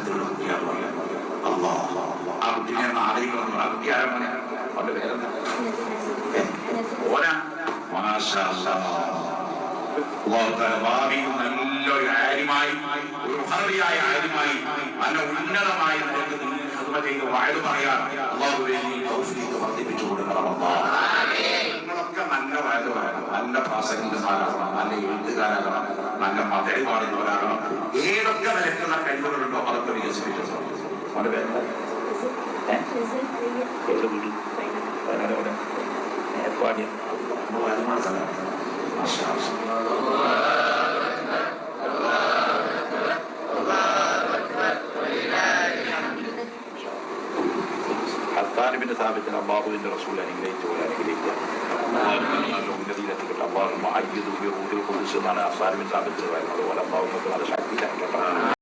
കൊടുത്തിട്ടുള്ള കുട്ടിയാണ് അള്ളാ. ആ കുട്ടിനെ ആദരിക്കണം. ആ കുട്ടി ആരാണ്? അവന്റെ പേരെന്താ? ഓനാ മാഷാ ഭാവിയും നല്ലൊരു ആര്യമായി, ഒരു ഹറിയായ ആര്യമായി, നല്ല ഉന്നതമായ നിലക്ക് ചെയ്ത് വാഴ പറയാൻ അള്ളാഹുവേ നീ തൗഫീഖ് വർദ്ധിപ്പിച്ചു കൊടുക്കണം. നിങ്ങളൊക്കെ നല്ല വാഴ പറയണം, നല്ല പ്രാസംഗികന്മാരാകണം, നല്ല എഴുത്തുകാരാകണം, നല്ല മതടി പാടുന്നവരാകണം. ഏതൊക്കെ നിലക്കുള്ള കഴിവുകളുണ്ടോ അതൊക്കെ വികസിപ്പിച്ചു. അവന്റെ പേരെന്താ? ഏർപ്പാടിയ ഹസ്സാനിബിന്റെ സ്ഥാപിച്ച അള്ളാഹുവിന്റെ റസൂൽ അനുഗ്രഹിച്ചു പോലെ അനുഗ്രഹിക്കുക. ഉന്നതിയിലെത്തിക്കട്ടെ. അള്ളാഹു എന്നാണ് ഹസ്സാനിബിൻ സ്ഥാപിച്ചത്. അതുപോലെ അള്ളാഹു നല്ല